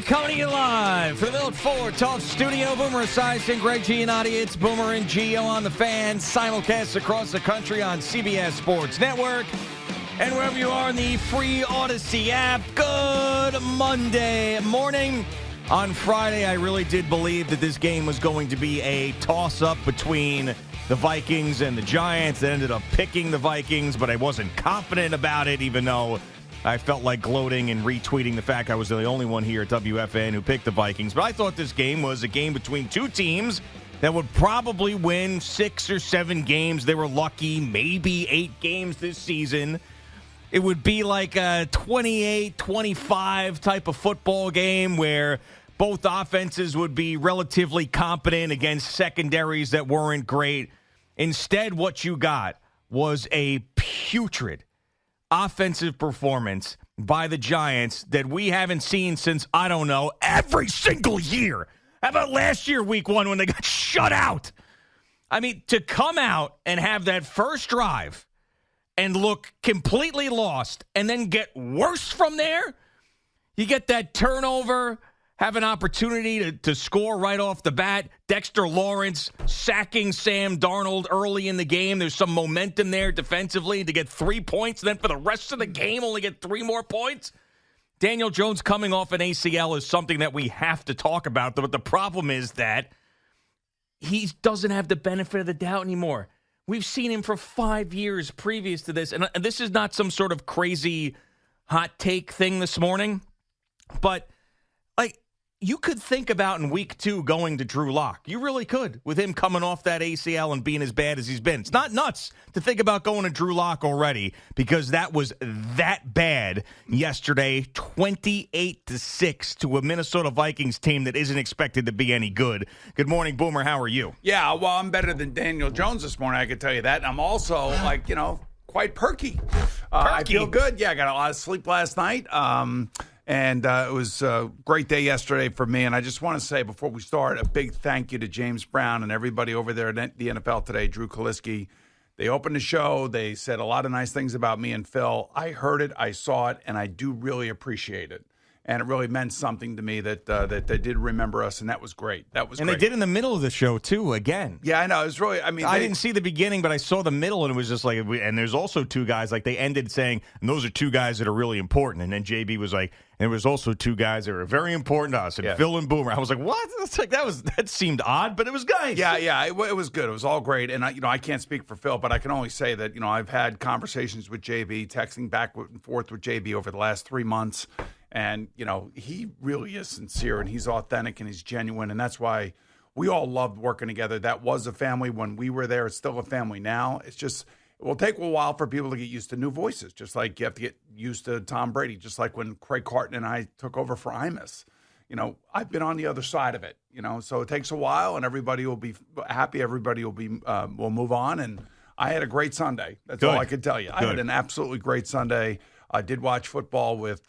We're coming to you live from the Milt Ford Tough Studio. Boomer Esiason, Greg Giannotti. It's Boomer and Gio on the Fan. Simulcast across the country on CBS Sports Network. And wherever you are in the free Odyssey app, good Monday morning. On Friday, I really did believe that this game was going to be a toss-up between the Vikings and the Giants. They ended up picking the Vikings, but I wasn't confident about it, even though I felt like gloating and retweeting the fact I was the only one here at WFAN who picked the Vikings. But I thought this game was a game between two teams that would probably win 6 or 7 games. They were lucky, maybe 8 games this season. It would be like a 28-25 type of football game where both offenses would be relatively competent against secondaries that weren't great. Instead, what you got was a putrid offensive performance by the Giants that we haven't seen since, I don't know, every single year. How about last year, week 1, when they got shut out? I mean, to come out and have that first drive and look completely lost and then get worse from there, you get that turnover, have an opportunity to score right off the bat. Dexter Lawrence sacking Sam Darnold early in the game. There's some momentum there defensively to get 3 points, and then for the rest of the game only get 3 more points. Daniel Jones coming off an ACL is something that we have to talk about, but the problem is that he doesn't have the benefit of the doubt anymore. We've seen him for 5 years previous to this, and this is not some sort of crazy hot take thing this morning, but like, you could think about in week 2 going to Drew Lock. You really could, with him coming off that ACL and being as bad as he's been. It's not nuts to think about going to Drew Lock already, because that was that bad yesterday, 28-6 to a Minnesota Vikings team that isn't expected to be any good. Good morning, Boomer. How are you? Yeah, well, I'm better than Daniel Jones this morning, I can tell you that. And I'm also, quite perky. I feel good. Yeah, I got a lot of sleep last night. And it was a great day yesterday for me. And I just want to say before we start, a big thank you to James Brown and everybody over there at the NFL today, Drew Kaliski. They opened the show. They said a lot of nice things about me and Phil. I heard it, I saw it, and I do really appreciate it. And it really meant something to me that they did remember us, and that was great. That was great. And they did in the middle of the show, too, again. Yeah, I know. It was really, I didn't see the beginning, but I saw the middle, and it was just like, and there's also 2 guys, like they ended saying, and those are 2 guys that are really important. And then JB was like, and there was also 2 guys that are very important to us, and Phil and Boomer. I was like, what? It's like, that seemed odd, but it was nice. Yeah, it was good. It was all great. And, I can't speak for Phil, but I can only say that, I've had conversations with JB, texting back and forth with JB over the last 3 months. And, he really is sincere, and he's authentic, and he's genuine. And that's why we all loved working together. That was a family when we were there. It's still a family now. It's just, it will take a while for people to get used to new voices, just like you have to get used to Tom Brady, just like when Craig Carton and I took over for Imus. I've been on the other side of it, so it takes a while, and everybody will be happy. Everybody will move on. And I had a great Sunday. That's all I can tell you. I had an absolutely great Sunday. I did watch football with,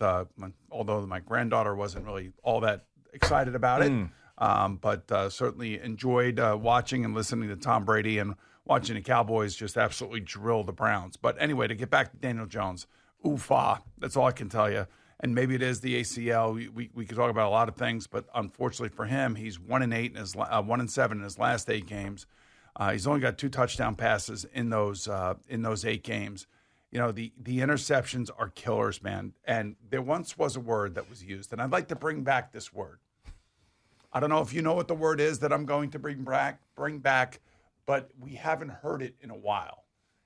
although my granddaughter wasn't really all that excited about it, but certainly enjoyed watching and listening to Tom Brady and watching the Cowboys just absolutely drill the Browns. But anyway, to get back to Daniel Jones, that's all I can tell you. And maybe it is the ACL. We could talk about a lot of things, but unfortunately for him, he's 1-8 in his 1-7 in his last 8 games. He's only got 2 touchdown passes in those 8 games. The interceptions are killers, man. And there once was a word that was used, and I'd like to bring back this word. I don't know if you know what the word is that I'm going to bring back, but we haven't heard it in a while.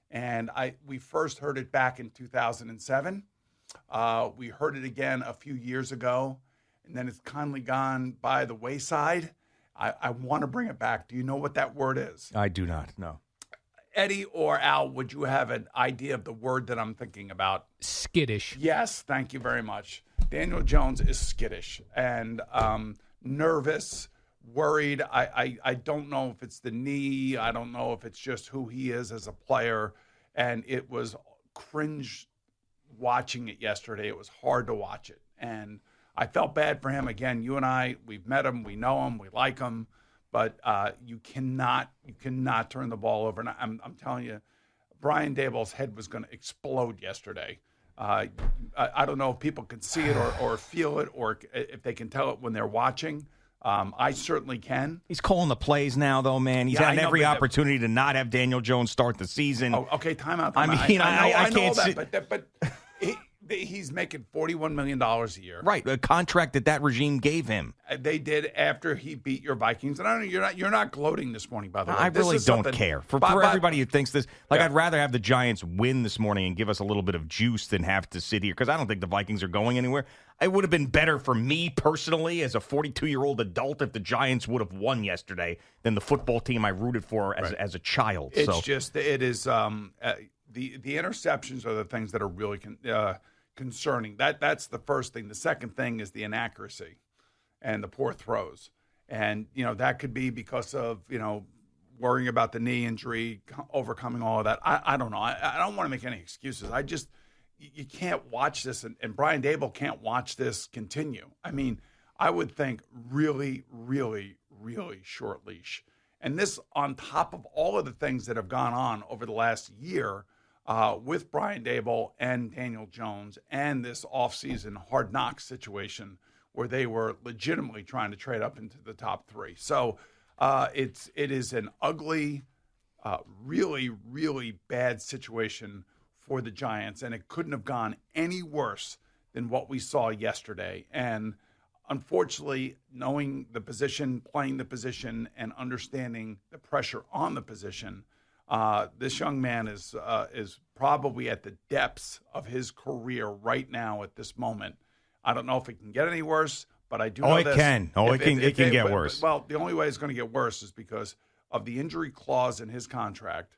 And we first heard it back in 2007. We heard it again a few years ago, and then it's kindly gone by the wayside. I want to bring it back. Do you know what that word is? I do not, no. Eddie or Al, would you have an idea of the word that I'm thinking about? Skittish. Yes, thank you very much. Daniel Jones is skittish and nervous, worried. I don't know if it's the knee. I don't know if it's just who he is as a player. And it was cringe watching it yesterday. It was hard to watch it. And I felt bad for him. Again, you and I, we've met him. We know him. We like him. But you cannot turn the ball over. And I'm telling you, Brian Daboll's head was going to explode yesterday. I don't know if people can see it or feel it or if they can tell it when they're watching. I certainly can. He's calling the plays now, though, man. He's had every opportunity to not have Daniel Jones start the season. Oh, okay, timeout. I mean, I can't see. But he's making $41 million a year. Right, a contract that regime gave him. They did after he beat your Vikings. And I don't know, you're not gloating this morning, by the way. I really don't care. For everybody who thinks this, I'd rather have the Giants win this morning and give us a little bit of juice than have to sit here, because I don't think the Vikings are going anywhere. It would have been better for me personally as a 42-year-old adult if the Giants would have won yesterday than the football team I rooted for as a child. It is the interceptions are the things that are really concerning. That's the first thing. The second thing is the inaccuracy and the poor throws. And, that could be because of, worrying about the knee injury, overcoming all of that. I don't know. I don't want to make any excuses. You can't watch this, and Brian Daboll can't watch this continue. I mean, I would think really, really, really short leash. And this on top of all of the things that have gone on over the last year with Brian Daboll and Daniel Jones and this offseason hard knocks situation where they were legitimately trying to trade up into the top three. So it is an ugly, really, really bad situation for the Giants, and it couldn't have gone any worse than what we saw yesterday. And unfortunately, knowing the position, playing the position, and understanding the pressure on the position, this young man is probably at the depths of his career right now at this moment. I don't know if it can get any worse, but I do know this. It can. It can get worse. Well, the only way it's going to get worse is because of the injury clause in his contract.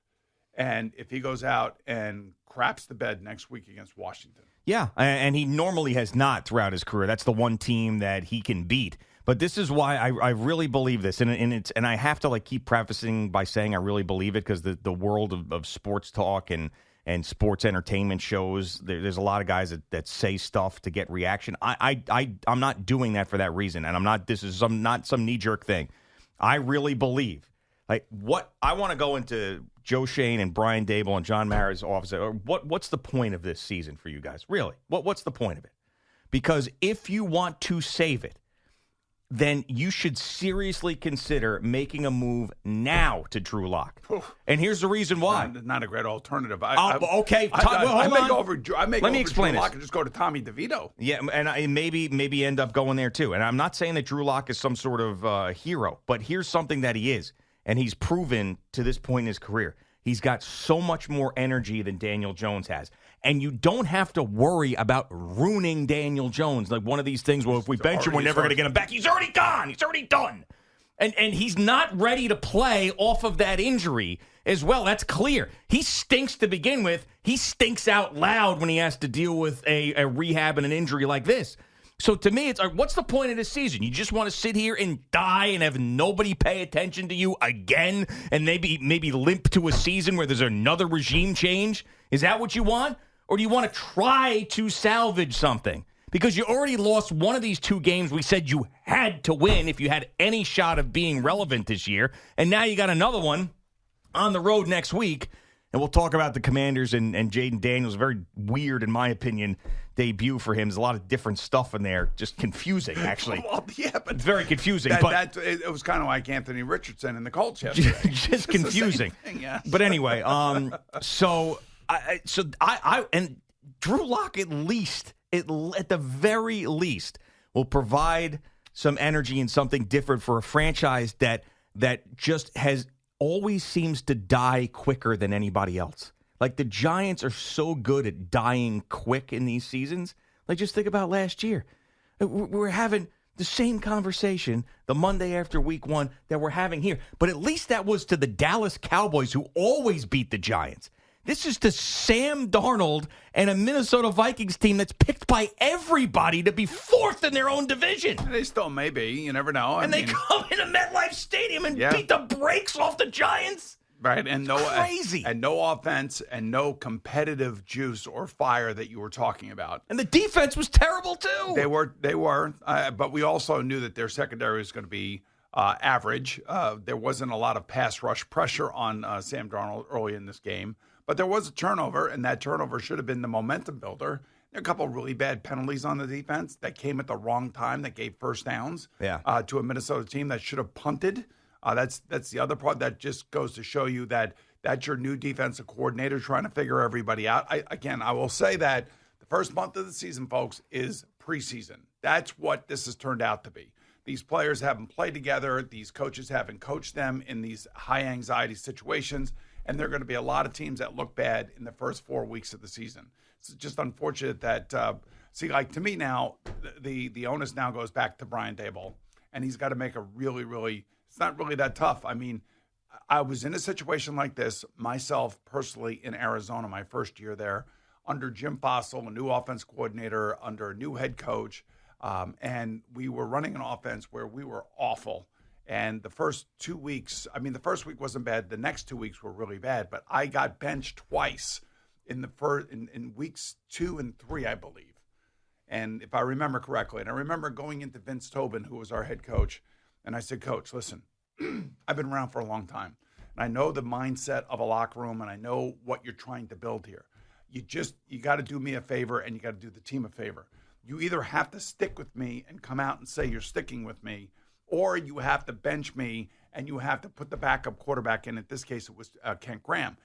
And if he goes out and craps the bed next week against Washington. Yeah, and he normally has not throughout his career. That's the one team that he can beat. But this is why I really believe this. And I have to keep prefacing by saying I really believe it, because the world of sports talk and sports entertainment shows, there's a lot of guys that say stuff to get reaction. I'm not doing that for that reason. And this is not some knee-jerk thing. I really believe. What I want to go into Joe Shane and Brian Daboll and John Mara's office. What's the point of this season for you guys? Really, what's the point of it? Because if you want to save it, then you should seriously consider making a move now to Drew Lock. And here's the reason why. Not a great alternative. Okay. I may explain Drew Lock and just go to Tommy DeVito. Yeah, and I maybe end up going there too. And I'm not saying that Drew Lock is some sort of hero, but here's something that he is. And he's proven to this point in his career. He's got so much more energy than Daniel Jones has. And you don't have to worry about ruining Daniel Jones. Like one of these things, well, if we bench him, we're never going to get him back. He's already gone. He's already done. And he's not ready to play off of that injury as well. That's clear. He stinks to begin with. He stinks out loud when he has to deal with a rehab and an injury like this. So to me, it's what's the point of this season? You just want to sit here and die and have nobody pay attention to you again and maybe limp to a season where there's another regime change? Is that what you want? Or do you want to try to salvage something? Because you already lost one of these two games we said you had to win if you had any shot of being relevant this year. And now you got another one on the road next week. And we'll talk about the Commanders and Jaden Daniels. Very weird, in my opinion, debut for him. There's a lot of different stuff in there. Just confusing, actually. Well, yeah, but it's very confusing. It was kind of like Anthony Richardson in the Colts yesterday. Just confusing. Thing, yeah. But anyway, so Drew Lock at the very least will provide some energy and something different for a franchise that just always seems to die quicker than anybody else. Like the Giants are so good at dying quick in these seasons. Like just think about last year. We're having the same conversation the Monday after week one that we're having here. But at least that was to the Dallas Cowboys, who always beat the Giants. This is to Sam Darnold and a Minnesota Vikings team that's picked by everybody to be fourth in their own division. They still may be. You never know. They come into MetLife Stadium and beat the brakes off the Giants. Right, and crazy. And no offense and no competitive juice or fire that you were talking about. And the defense was terrible too. They were, but we also knew that their secondary was going to be average. There wasn't a lot of pass rush pressure on Sam Darnold early in this game. But there was a turnover, and that turnover should have been the momentum builder. There are a couple of really bad penalties on the defense that came at the wrong time that gave first downs to a Minnesota team that should have punted. That's the other part that just goes to show you that that's your new defensive coordinator trying to figure everybody out. I will say that the first month of the season, folks, is preseason. That's what this has turned out to be. These players haven't played together. These coaches haven't coached them in these high-anxiety situations, and there are going to be a lot of teams that look bad in the first 4 weeks of the season. It's just unfortunate that, to me now, the onus now goes back to Brian Daboll, and he's got to make a really, it's not really that tough. I mean, I was in a situation like this myself personally in Arizona my first year there under Jim Fossil, a new offense coordinator, under a new head coach, and we were running an offense where we were awful. And the first 2 weeks, the first week wasn't bad. The next 2 weeks were really bad, but I got benched twice in weeks 2 and 3, I believe. And if I remember correctly, and I remember going into Vince Tobin, who was our head coach, and I said, Coach, listen, I've been around for a long time, and I know the mindset of a locker room, and I know what you're trying to build here. You got to do me a favor, and you got to do the team a favor. You either have to stick with me and come out and say you're sticking with me, or you have to bench me and you have to put the backup quarterback in. In this case, it was Kent Graham.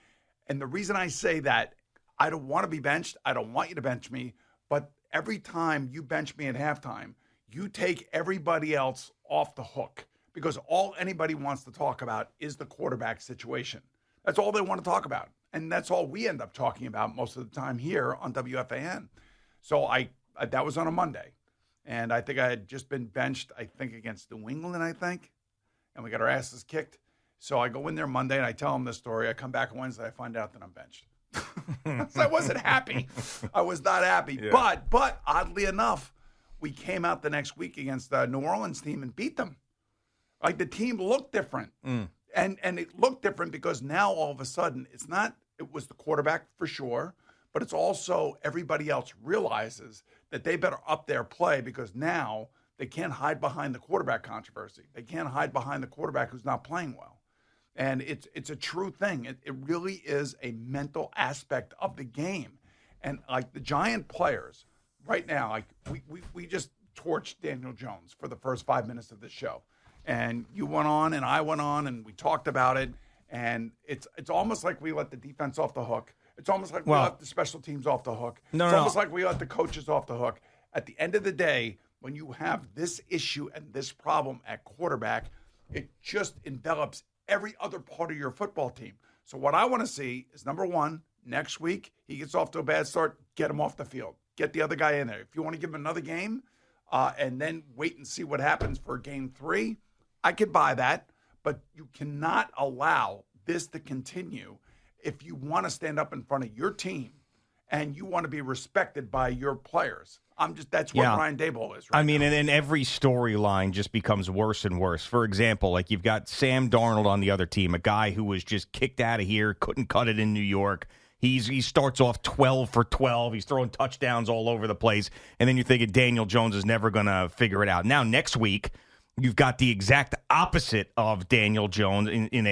And the reason I say that, I don't want to be benched. I don't want you to bench me. But every time you bench me at halftime, you take everybody else off the hook because all anybody wants to talk about is the quarterback situation. That's all they want to talk about. And that's all we end up talking about most of the time here on WFAN. So that was on a Monday. And I think I had just been benched, against New England, and we got our asses kicked. So I go in there Monday, and I tell them this story. I come back on Wednesday, I find out that I'm benched. So I wasn't happy. I was not happy. Yeah. But oddly enough, we came out the next week against the New Orleans team and beat them. Like, the team looked different. And it looked different because now all of a sudden it was the quarterback for sure, but it's also everybody else realizes that they better up their play because now they can't hide behind the quarterback controversy. They can't hide behind the quarterback who's not playing well. And it's a true thing. It really is a mental aspect of the game. And like the Giant players right now, like we just torched Daniel Jones for the first 5 minutes of this show. And you went on and I went on and we talked about it. And it's almost like we let the defense off the hook. It's almost like we let the special teams off the hook. It's almost like we let the coaches off the hook. At the end of the day, when you have this issue and this problem at quarterback, it just envelops every other part of your football team. So what I want to see is, number one, next week, he gets off to a bad start, get him off the field. Get the other guy in there. If you want to give him another game and then wait and see what happens for game 3, I could buy that. But you cannot allow this to continue if you want to stand up in front of your team and you want to be respected by your players. That's what Brian Daboll is right now. And then every storyline just becomes worse and worse. For example, like you've got Sam Darnold on the other team, a guy who was just kicked out of here, couldn't cut it in New York. He starts off 12 for 12. He's throwing touchdowns all over the place. And then you're thinking Daniel Jones is never going to figure it out. Now, next week, you've got the exact opposite of Daniel Jones in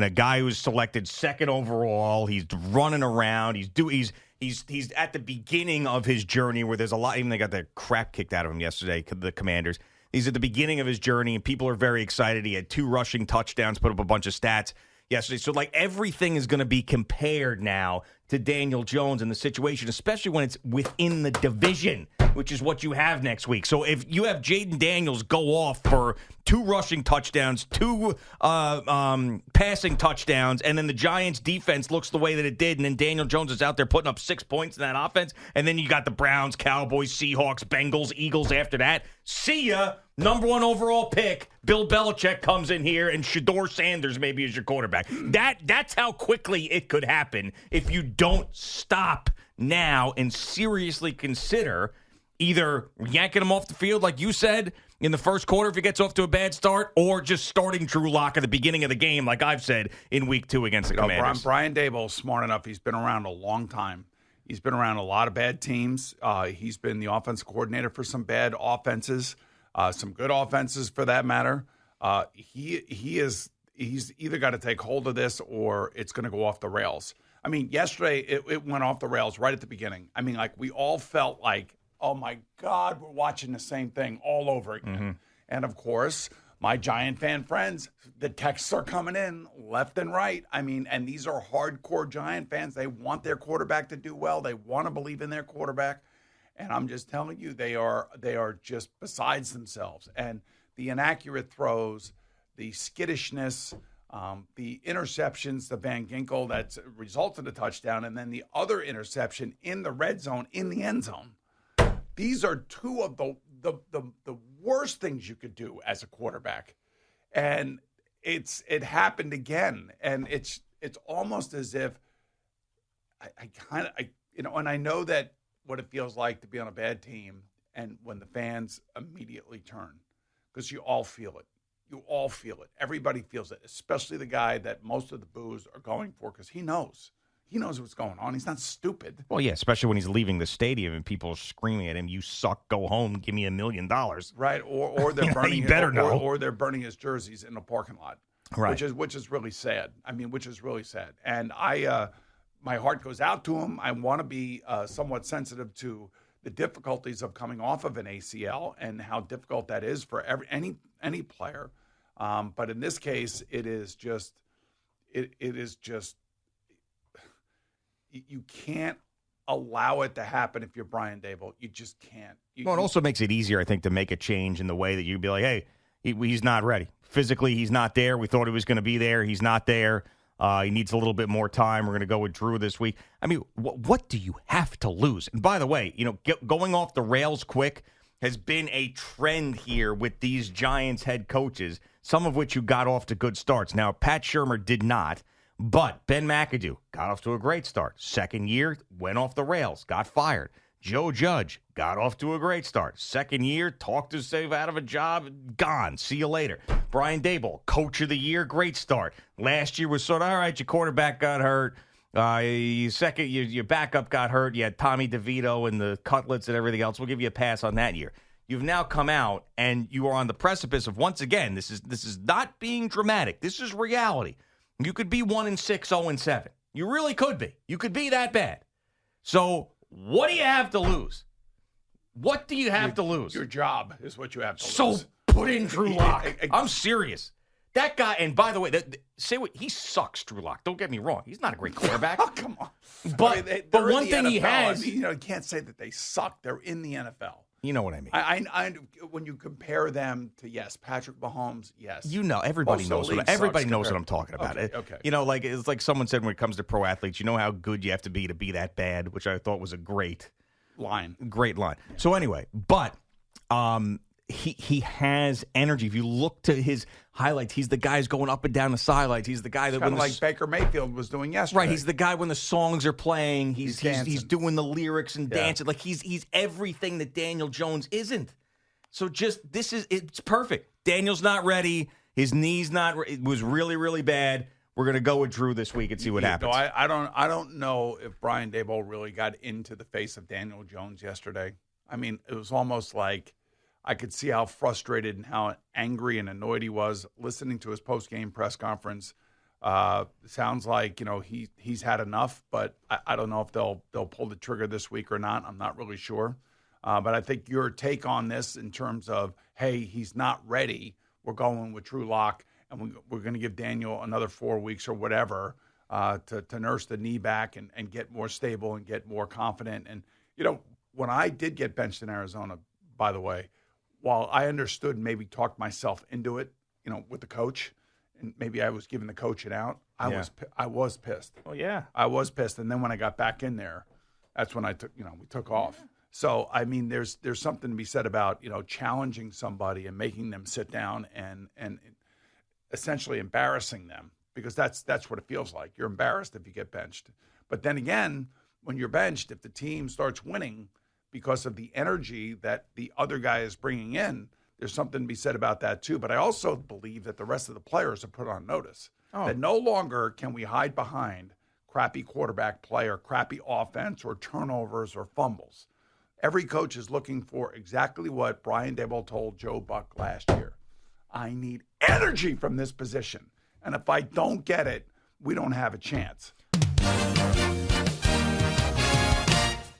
a guy who's selected second overall. He's running around. He's at the beginning of his journey where there's a lot. Even they got the crap kicked out of him yesterday, the Commanders. He's at the beginning of his journey, and people are very excited. He had 2 rushing touchdowns, put up a bunch of stats yesterday. So, everything is going to be compared now to Daniel Jones in the situation, especially when it's within the division, which is what you have next week. So if you have Jaden Daniels go off for 2 rushing touchdowns, 2 passing touchdowns, and then the Giants' defense looks the way that it did, and then Daniel Jones is out there putting up 6 points in that offense, and then you got the Browns, Cowboys, Seahawks, Bengals, Eagles after that. See ya. Number 1 overall pick, Bill Belichick comes in here, and Shedeur Sanders maybe is your quarterback. That's how quickly it could happen if you don't stop now and seriously consider either yanking him off the field, like you said, in the first quarter if he gets off to a bad start, or just starting Drew Lock at the beginning of the game, like I've said, in week 2 against the Commanders. Brian Daboll's smart enough. He's been around a long time. He's been around a lot of bad teams. He's been the offensive coordinator for some bad offenses, some good offenses for that matter. He's either got to take hold of this or it's going to go off the rails. I mean, yesterday it went off the rails right at the beginning. I mean, like we all felt like, oh my God, we're watching the same thing all over again. Mm-hmm. And of course, my Giant fan friends, the texts are coming in left and right. I mean, and these are hardcore Giant fans. They want their quarterback to do well. They want to believe in their quarterback. And I'm just telling you, they are just besides themselves. And the inaccurate throws, the skittishness, the interceptions, the Van Ginkel that resulted in a touchdown, and then the other interception in the red zone, in the end zone. These are two of the worst things you could do as a quarterback. And it happened again. And it's almost as if and I know that what it feels like to be on a bad team and when the fans immediately turn, because you all feel it. You all feel it. Everybody feels it, especially the guy that most of the boos are going for, because he knows. He knows what's going on. He's not stupid. Well, yeah, especially when he's leaving the stadium and people are screaming at him, "You suck, go home, give me $1 million." Right, or they're burning. You better know. Or they're burning his jerseys in the parking lot. Right, which is really sad. I mean, which is really sad. And my heart goes out to him. I want to be somewhat sensitive to the difficulties of coming off of an ACL and how difficult that is for any player. But in this case, it is just. You can't allow it to happen if you're Brian Daboll. You just can't. It also makes it easier, I think, to make a change in the way that you'd be like, hey, he's not ready. Physically, he's not there. We thought he was going to be there. He's not there. He needs a little bit more time. We're going to go with Drew this week. I mean, what do you have to lose? And by the way, going off the rails quick has been a trend here with these Giants head coaches, some of which you got off to good starts. Now, Pat Shurmur did not. But Ben McAdoo got off to a great start. Second year, went off the rails, got fired. Joe Judge got off to a great start. Second year, talked himself out of a job, gone. See you later. Brian Daboll, coach of the year, great start. Last year was sort of, all right, your quarterback got hurt. Your backup got hurt. You had Tommy DeVito and the cutlets and everything else. We'll give you a pass on that year. You've now come out, and you are on the precipice of, once again, this is not being dramatic. This is reality. You could be 1-6, 0-7. You really could be. You could be that bad. So what do you have to lose? What do you have to lose? Your job is what you have to lose. So put in Drew Lock. I'm serious. That guy, and by the way, he sucks, Drew Lock. Don't get me wrong. He's not a great quarterback. Oh, come on. But one thing he has. You can't say that they suck. They're in the NFL. You know what I mean. I when you compare them to, yes, Patrick Mahomes, yes. Everybody knows what I'm talking about. Okay. It's like someone said when it comes to pro athletes, you know how good you have to be that bad, which I thought was a great line. Great line. Yeah. So anyway, but he has energy. If you look to his highlights, he's the guy who's going up and down the sidelines. He's the guy that kind of like Baker Mayfield was doing yesterday. Right, he's the guy when the songs are playing, he's doing the lyrics and dancing. Like he's everything that Daniel Jones isn't. So it's perfect. Daniel's not ready. His knee's not. It was really, really bad. We're gonna go with Drew this week and see what happens. I don't know if Brian Daboll really got into the face of Daniel Jones yesterday. I mean, it was almost like I could see how frustrated and how angry and annoyed he was listening to his post-game press conference. Sounds like he's had enough, but I don't know if they'll pull the trigger this week or not. I'm not really sure. But I think your take on this in terms of, hey, he's not ready. We're going with Drew Lock, and we're going to give Daniel another 4 weeks or whatever to nurse the knee back and get more stable and get more confident. And when I did get benched in Arizona, by the way, while I understood and maybe talked myself into it, with the coach, and maybe I was giving the coach an out, I was pissed. Oh yeah, I was pissed. And then when I got back in there, that's when we took off. Yeah. So I mean, there's something to be said about challenging somebody and making them sit down and essentially embarrassing them, because that's what it feels like. You're embarrassed if you get benched. But then again, when you're benched, if the team starts winning because of the energy that the other guy is bringing in, there's something to be said about that too. But I also believe that the rest of the players are put on notice that no longer can we hide behind crappy quarterback play or crappy offense or turnovers or fumbles. Every coach is looking for exactly what Brian Daboll told Joe Buck last year. I need energy from this position. And if I don't get it, we don't have a chance.